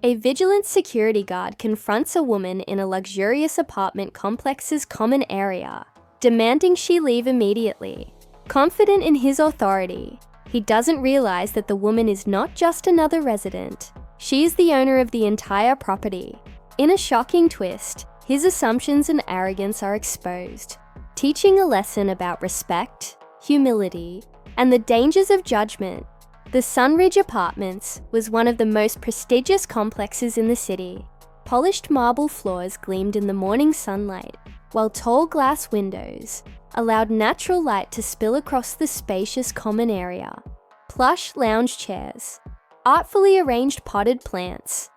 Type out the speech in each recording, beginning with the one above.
A vigilant security guard confronts a woman in a luxurious apartment complex's common area, demanding she leave immediately. Confident in his authority, he doesn't realize that the woman is not just another resident. She is the owner of the entire property. In a shocking twist, his assumptions and arrogance are exposed, teaching a lesson about respect, humility, and the dangers of judgment. The Sunridge Apartments was one of the most prestigious complexes in the city. Polished marble floors gleamed in the morning sunlight, while tall glass windows allowed natural light to spill across the spacious common area. Plush lounge chairs, artfully arranged potted plants,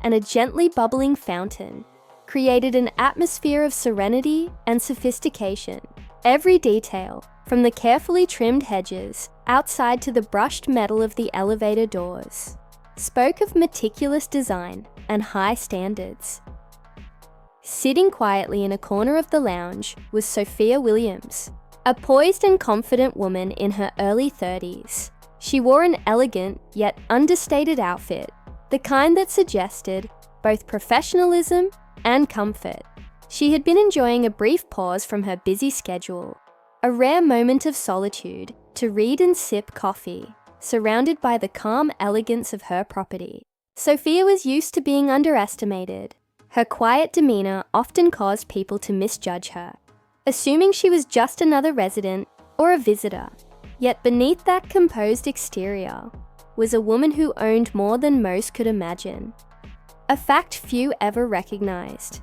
and a gently bubbling fountain created an atmosphere of serenity and sophistication. Every detail, from the carefully trimmed hedges outside to the brushed metal of the elevator doors, spoke of meticulous design and high standards. Sitting quietly in a corner of the lounge was Sophia Williams, a poised and confident woman in her early 30s. She wore an elegant yet understated outfit, the kind that suggested both professionalism and comfort. She had been enjoying a brief pause from her busy schedule, a rare moment of solitude to read and sip coffee, surrounded by the calm elegance of her property. Sophia was used to being underestimated. Her quiet demeanor often caused people to misjudge her, assuming she was just another resident or a visitor. Yet beneath that composed exterior was a woman who owned more than most could imagine, a fact few ever recognized.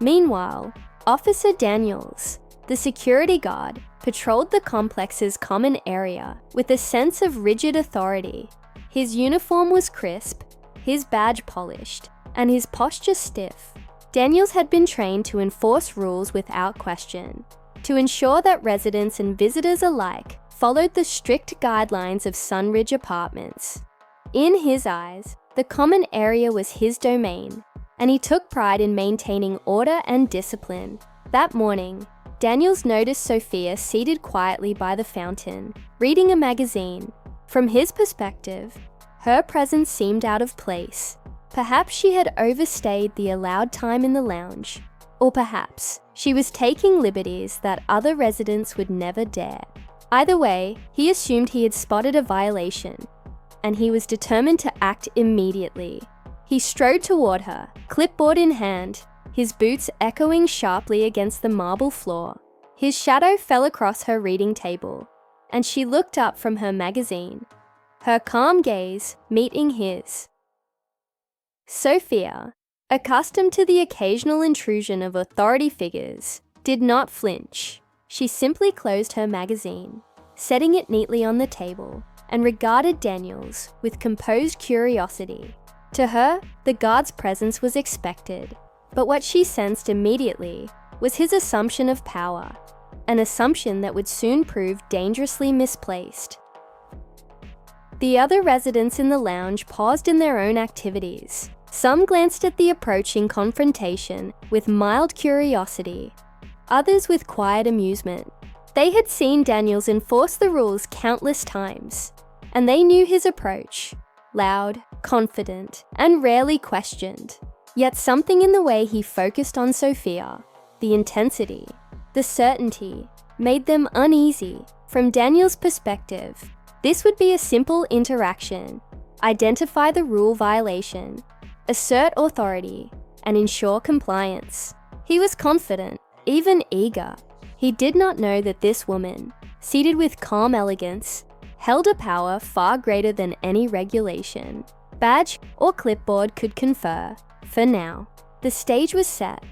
Meanwhile, Officer Daniels, the security guard, patrolled the complex's common area with a sense of rigid authority. His uniform was crisp, his badge polished, and his posture stiff. Daniels had been trained to enforce rules without question, to ensure that residents and visitors alike followed the strict guidelines of Sunridge Apartments. In his eyes, the common area was his domain, and he took pride in maintaining order and discipline. That morning, Daniels noticed Sophia seated quietly by the fountain, reading a magazine. From his perspective, her presence seemed out of place. Perhaps she had overstayed the allowed time in the lounge, or perhaps she was taking liberties that other residents would never dare. Either way, he assumed he had spotted a violation, and he was determined to act immediately. He strode toward her, clipboard in hand, his boots echoing sharply against the marble floor. His shadow fell across her reading table, and she looked up from her magazine, her calm gaze meeting his. Sophia, accustomed to the occasional intrusion of authority figures, did not flinch. She simply closed her magazine, setting it neatly on the table, and regarded Daniels with composed curiosity. To her, the guard's presence was expected, but what she sensed immediately was his assumption of power, an assumption that would soon prove dangerously misplaced. The other residents in the lounge paused in their own activities. Some glanced at the approaching confrontation with mild curiosity, others with quiet amusement. They had seen Daniels enforce the rules countless times, and they knew his approach: loud, confident, and rarely questioned. Yet something in the way he focused on Sophia, the intensity, the certainty, made them uneasy. From Daniel's perspective, this would be a simple interaction: identify the rule violation, assert authority, and ensure compliance. He was confident, even eager. He did not know that this woman, seated with calm elegance, held a power far greater than any regulation, badge, or clipboard could confer. For now, the stage was set.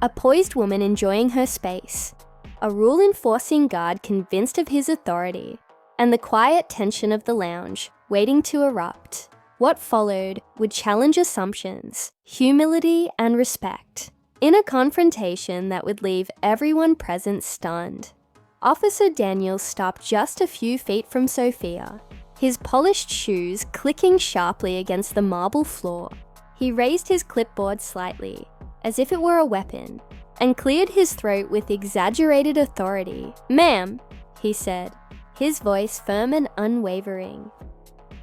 A poised woman enjoying her space, a rule-enforcing guard convinced of his authority, and the quiet tension of the lounge waiting to erupt. What followed would challenge assumptions, humility, and respect, in a confrontation that would leave everyone present stunned. Officer Daniels stopped just a few feet from Sophia, his polished shoes clicking sharply against the marble floor. He raised his clipboard slightly, as if it were a weapon, and cleared his throat with exaggerated authority. "Ma'am," he said, his voice firm and unwavering.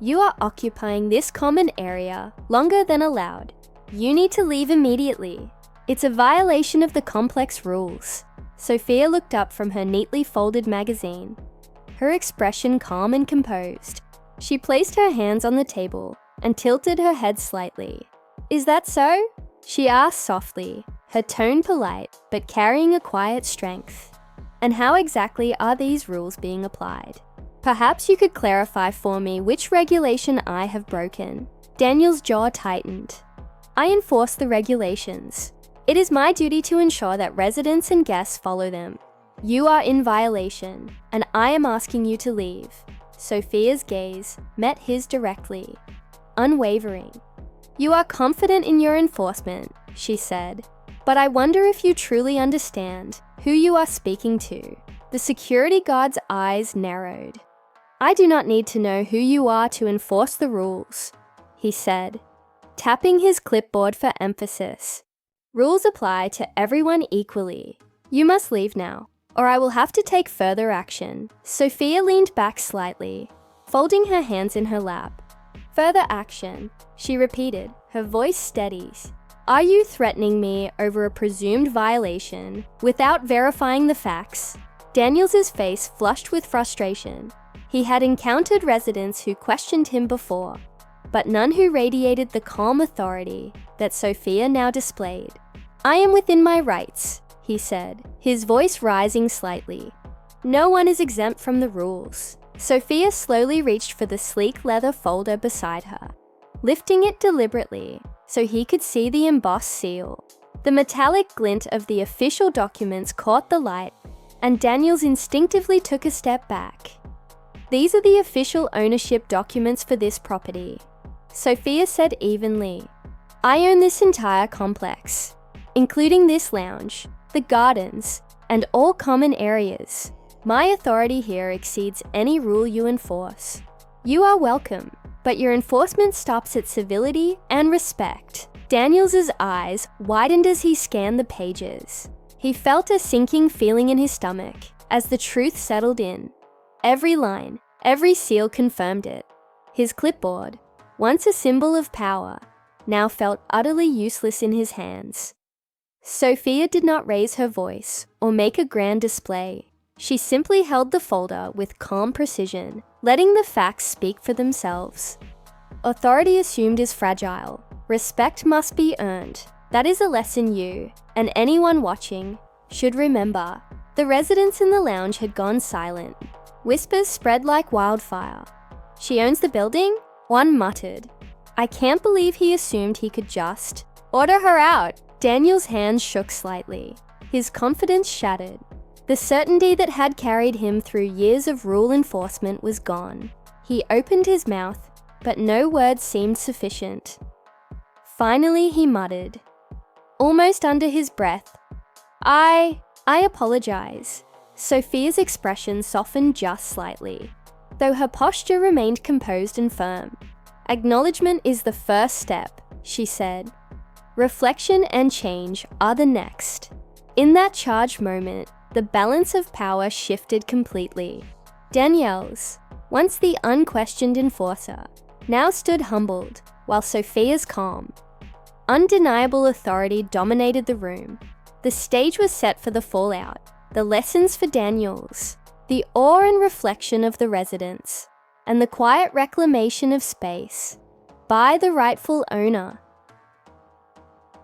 You are occupying this common area longer than allowed. You need to leave immediately. It's a violation of the complex rules. Sophia looked up from her neatly folded magazine, her expression calm and composed. She placed her hands on the table and tilted her head slightly. "Is that so?" she asked softly, her tone polite but carrying a quiet strength. "And how exactly are these rules being applied? Perhaps you could clarify for me which regulation I have broken." Daniel's jaw tightened. "I enforce the regulations. It is my duty to ensure that residents and guests follow them. You are in violation, and I am asking you to leave." Sophia's gaze met his directly, unwavering. "You are confident in your enforcement," she said, "but I wonder if you truly understand who you are speaking to." The security guard's eyes narrowed. "I do not need to know who you are to enforce the rules," he said, tapping his clipboard for emphasis. "Rules apply to everyone equally. You must leave now, or I will have to take further action." Sophia leaned back slightly, folding her hands in her lap. "Further action," she repeated, her voice steady. "Are you threatening me over a presumed violation without verifying the facts?" Daniels' face flushed with frustration. He had encountered residents who questioned him before, but none who radiated the calm authority that Sophia now displayed. "I am within my rights," he said, his voice rising slightly. "No one is exempt from the rules." Sophia slowly reached for the sleek leather folder beside her, lifting it deliberately so he could see the embossed seal. The metallic glint of the official documents caught the light, and Daniels instinctively took a step back. "These are the official ownership documents for this property," Sophia said evenly. "I own this entire complex, including this lounge, the gardens, and all common areas. My authority here exceeds any rule you enforce. You are welcome, but your enforcement stops at civility and respect." Daniels' eyes widened as he scanned the pages. He felt a sinking feeling in his stomach as the truth settled in. Every line, every seal confirmed it. His clipboard, once a symbol of power, now felt utterly useless in his hands. Sophia did not raise her voice or make a grand display. She simply held the folder with calm precision, letting the facts speak for themselves. Authority assumed is fragile. Respect must be earned. That is a lesson you, and anyone watching, should remember. The residents in the lounge had gone silent. Whispers spread like wildfire. "She owns the building?" one muttered. "I can't believe he assumed he could just order her out." Daniel's hands shook slightly, his confidence shattered. The certainty that had carried him through years of rule enforcement was gone. He opened his mouth, but no words seemed sufficient. Finally, he muttered, almost under his breath, I apologize." Sophia's expression softened just slightly, though her posture remained composed and firm. "Acknowledgement is the first step," she said. "Reflection and change are the next." In that charged moment, the balance of power shifted completely. Daniels, once the unquestioned enforcer, now stood humbled, while Sophia's calm, undeniable authority dominated the room. The stage was set for the fallout, the lessons for Daniels, the awe and reflection of the residents, and the quiet reclamation of space by the rightful owner.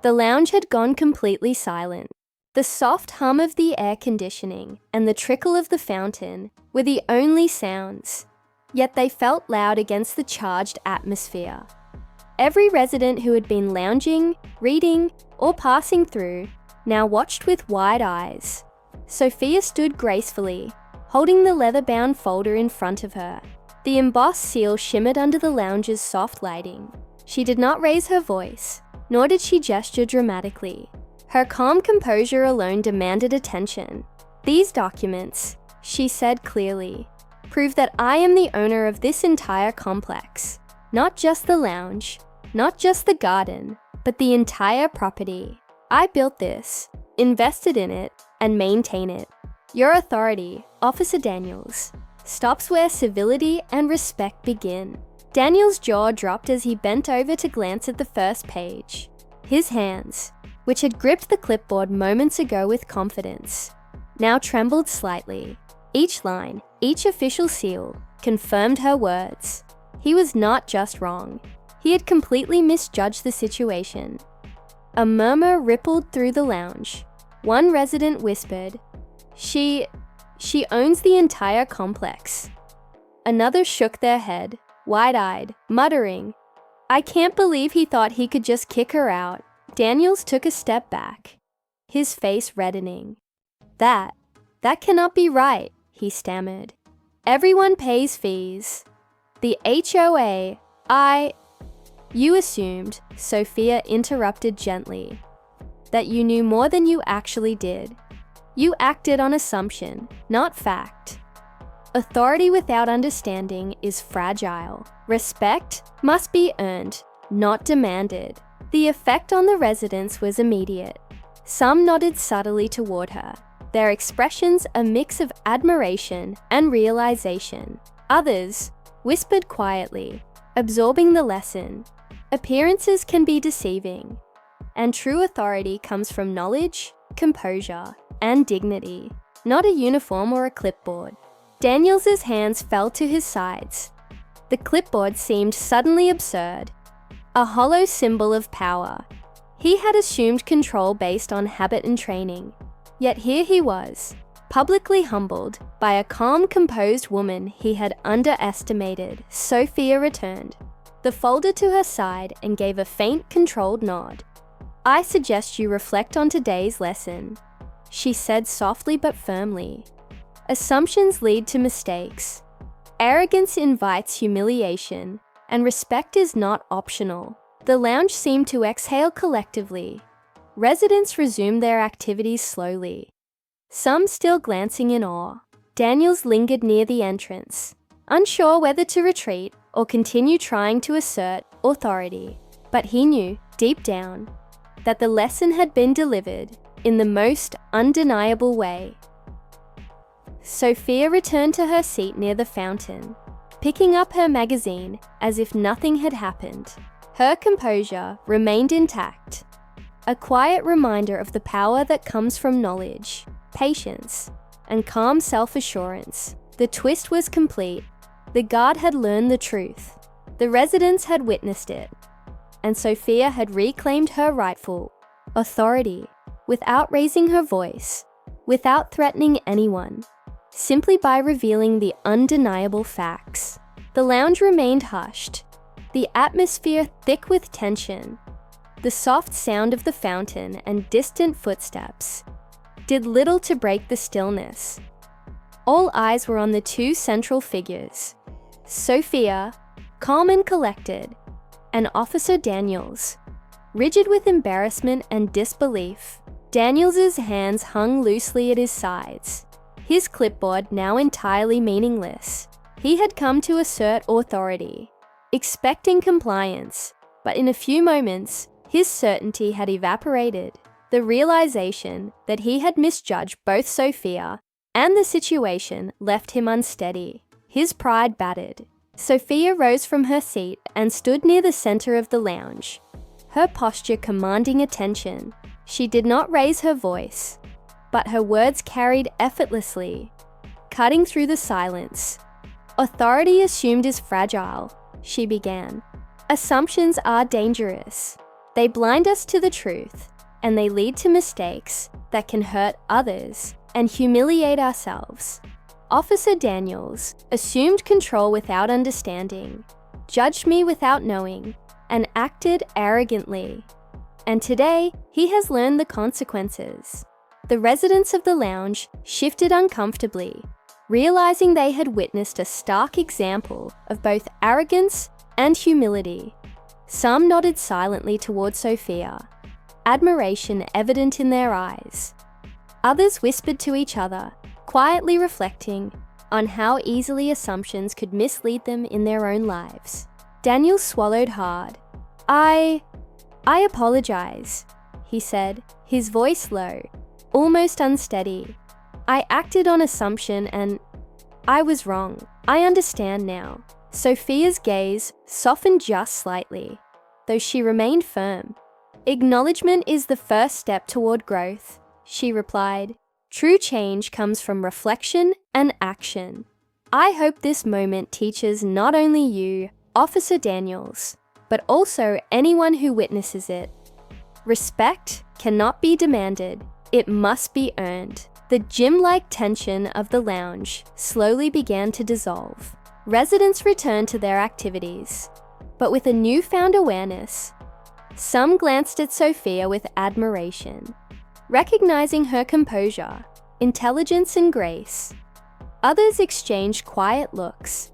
The lounge had gone completely silent. The soft hum of the air conditioning and the trickle of the fountain were the only sounds, yet they felt loud against the charged atmosphere. Every resident who had been lounging, reading, or passing through now watched with wide eyes. Sophia stood gracefully, holding the leather-bound folder in front of her. The embossed seal shimmered under the lounge's soft lighting. She did not raise her voice, nor did she gesture dramatically. Her calm composure alone demanded attention. "These documents," she said clearly, "prove that I am the owner of this entire complex. Not just the lounge, not just the garden, but the entire property. I built this, invested in it, and maintain it. Your authority, Officer Daniels, stops where civility and respect begin." Daniel's jaw dropped as he bent over to glance at the first page. His hands, which had gripped the clipboard moments ago with confidence, now trembled slightly. Each line, each official seal, confirmed her words. He was not just wrong. He had completely misjudged the situation. A murmur rippled through the lounge. One resident whispered, She owns the entire complex." Another shook their head, wide-eyed, muttering, "I can't believe he thought he could just kick her out." Daniels took a step back, his face reddening. That cannot be right," he stammered. "Everyone pays fees. The HOA, You assumed," Sophia interrupted gently, "that you knew more than you actually did. You acted on assumption, not fact. Authority without understanding is fragile. Respect must be earned, not demanded." The effect on the residents was immediate. Some nodded subtly toward her, their expressions a mix of admiration and realization. Others whispered quietly, absorbing the lesson. Appearances can be deceiving, and true authority comes from knowledge, composure, and dignity, not a uniform or a clipboard. Daniels's hands fell to his sides. The clipboard seemed suddenly absurd, a hollow symbol of power. He had assumed control based on habit and training, yet here he was, publicly humbled by a calm, composed woman he had underestimated. Sophia returned the folder to her side and gave a faint, controlled nod. "I suggest you reflect on today's lesson," she said softly but firmly. "Assumptions lead to mistakes. Arrogance invites humiliation, and respect is not optional." The lounge seemed to exhale collectively. Residents resumed their activities slowly, some still glancing in awe. Daniels lingered near the entrance, unsure whether to retreat or continue trying to assert authority. But he knew, deep down, that the lesson had been delivered in the most undeniable way. Sophia returned to her seat near the fountain, picking up her magazine as if nothing had happened. Her composure remained intact, a quiet reminder of the power that comes from knowledge, patience, and calm self-assurance. The twist was complete. The guard had learned the truth. The residents had witnessed it. And Sophia had reclaimed her rightful authority without raising her voice, without threatening anyone, simply by revealing the undeniable facts. The lounge remained hushed, the atmosphere thick with tension. The soft sound of the fountain and distant footsteps did little to break the stillness. All eyes were on the two central figures, Sophia, calm and collected, and Officer Daniels, rigid with embarrassment and disbelief. Daniels's hands hung loosely at his sides, his clipboard now entirely meaningless. He had come to assert authority, expecting compliance, but in a few moments, his certainty had evaporated. The realization that he had misjudged both Sophia and the situation left him unsteady. His pride battered. Sophia rose from her seat and stood near the center of the lounge, her posture commanding attention. She did not raise her voice, but her words carried effortlessly, cutting through the silence. "Authority assumed is fragile," she began. "Assumptions are dangerous. They blind us to the truth, and they lead to mistakes that can hurt others and humiliate ourselves." Officer Daniels assumed control without understanding, judged me without knowing, and acted arrogantly. And today, he has learned the consequences. The residents of the lounge shifted uncomfortably, realizing they had witnessed a stark example of both arrogance and humility. Some nodded silently toward Sophia, admiration evident in their eyes. Others whispered to each other, quietly reflecting on how easily assumptions could mislead them in their own lives. Daniel swallowed hard. I apologize," he said, his voice low, almost unsteady. "I acted on assumption and I was wrong. I understand now." Sophia's gaze softened just slightly, though she remained firm. "Acknowledgement is the first step toward growth," she replied. "True change comes from reflection and action." I hope this moment teaches not only you, Officer Daniels, but also anyone who witnesses it. Respect cannot be demanded, it must be earned. The gym-like tension of the lounge slowly began to dissolve. Residents returned to their activities, but with a newfound awareness. Some glanced at Sophia with admiration, recognizing her composure, intelligence, and grace. Others exchanged quiet looks,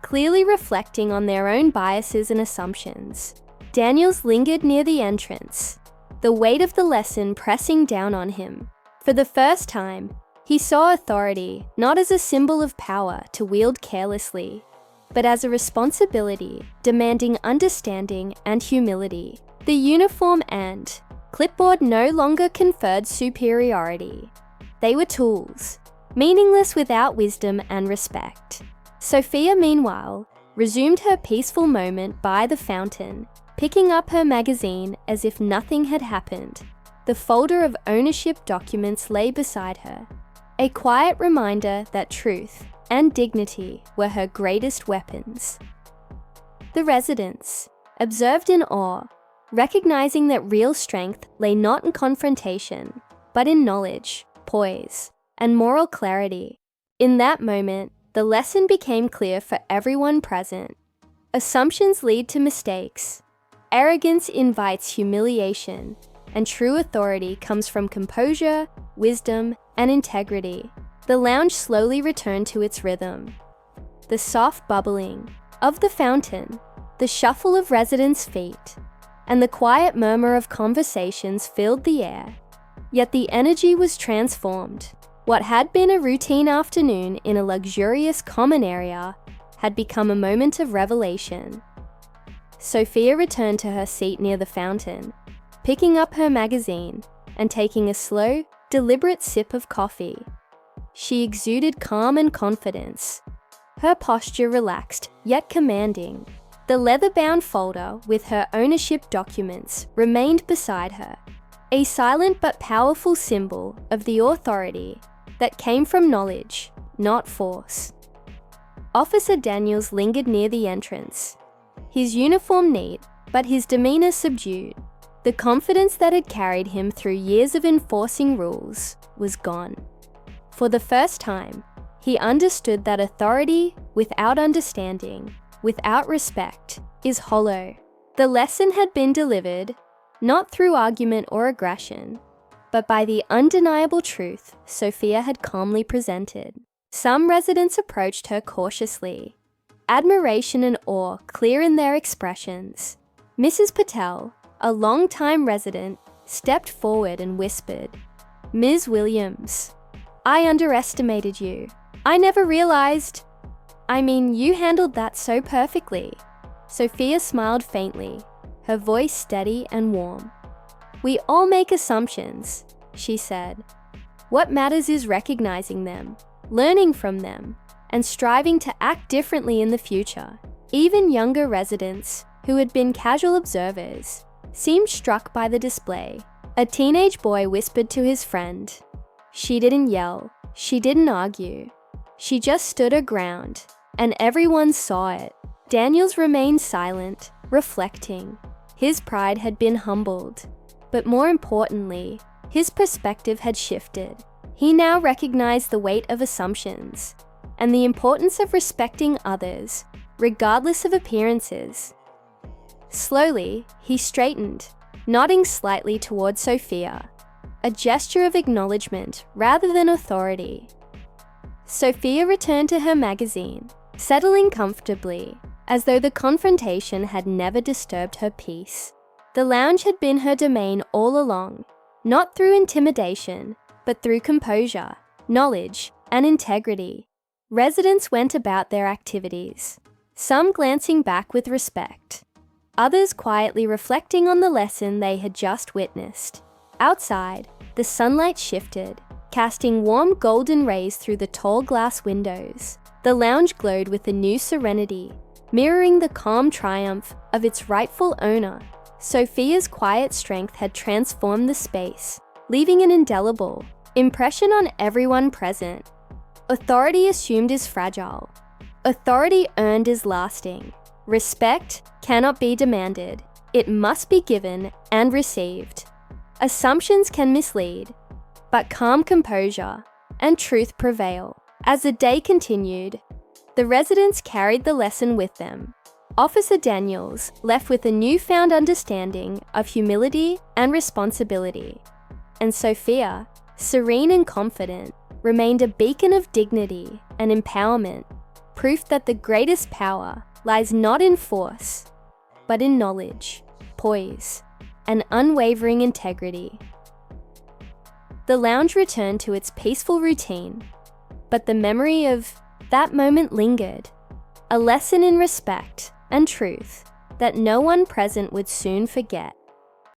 clearly reflecting on their own biases and assumptions. Daniels lingered near the entrance, the weight of the lesson pressing down on him. For the first time, he saw authority not as a symbol of power to wield carelessly, but as a responsibility demanding understanding and humility. The uniform and clipboard no longer conferred superiority. They were tools, meaningless without wisdom and respect. Sophia, meanwhile, resumed her peaceful moment by the fountain, picking up her magazine as if nothing had happened. The folder of ownership documents lay beside her, a quiet reminder that truth and dignity were her greatest weapons. The residents observed in awe, recognizing that real strength lay not in confrontation, but in knowledge, poise, and moral clarity. In that moment, the lesson became clear for everyone present. Assumptions lead to mistakes. Arrogance invites humiliation, and true authority comes from composure, wisdom, and integrity. The lounge slowly returned to its rhythm. The soft bubbling of the fountain, the shuffle of residents' feet, and the quiet murmur of conversations filled the air. Yet the energy was transformed. What had been a routine afternoon in a luxurious common area had become a moment of revelation. Sophia returned to her seat near the fountain, picking up her magazine and taking a slow, deliberate sip of coffee. She exuded calm and confidence, her posture relaxed yet commanding. The leather-bound folder with her ownership documents remained beside her, a silent but powerful symbol of the authority that came from knowledge, not force. Officer Daniels lingered near the entrance, his uniform neat, but his demeanor subdued. The confidence that had carried him through years of enforcing rules was gone. For the first time, he understood that authority without understanding, without respect, is hollow. The lesson had been delivered, not through argument or aggression, but by the undeniable truth Sophia had calmly presented. Some residents approached her cautiously, admiration and awe clear in their expressions. Mrs. Patel, a long-time resident, stepped forward and whispered, "Ms. Williams, I underestimated you. I never realized. You handled that so perfectly." Sophia smiled faintly, her voice steady and warm. "We all make assumptions," she said. "What matters is recognizing them, learning from them, and striving to act differently in the future." Even younger residents, who had been casual observers, seemed struck by the display. A teenage boy whispered to his friend, "She didn't yell, she didn't argue. She just stood her ground, and everyone saw it." Daniels remained silent, reflecting. His pride had been humbled, but more importantly, his perspective had shifted. He now recognized the weight of assumptions and the importance of respecting others, regardless of appearances. Slowly, he straightened, nodding slightly toward Sophia, a gesture of acknowledgement rather than authority. Sophia returned to her magazine, settling comfortably, as though the confrontation had never disturbed her peace. The lounge had been her domain all along, not through intimidation, but through composure, knowledge, and integrity. Residents went about their activities, some glancing back with respect, others quietly reflecting on the lesson they had just witnessed. Outside, the sunlight shifted, casting warm golden rays through the tall glass windows. The lounge glowed with a new serenity, mirroring the calm triumph of its rightful owner. Sophia's quiet strength had transformed the space, leaving an indelible impression on everyone present. Authority assumed is fragile. Authority earned is lasting. Respect cannot be demanded. It must be given and received. Assumptions can mislead, but calm composure and truth prevail. As the day continued, the residents carried the lesson with them. Officer Daniels left with a newfound understanding of humility and responsibility, and Sophia, serene and confident, remained a beacon of dignity and empowerment, proof that the greatest power lies not in force, but in knowledge, poise, and unwavering integrity. The lounge returned to its peaceful routine, but the memory of that moment lingered, a lesson in respect and truth that no one present would soon forget.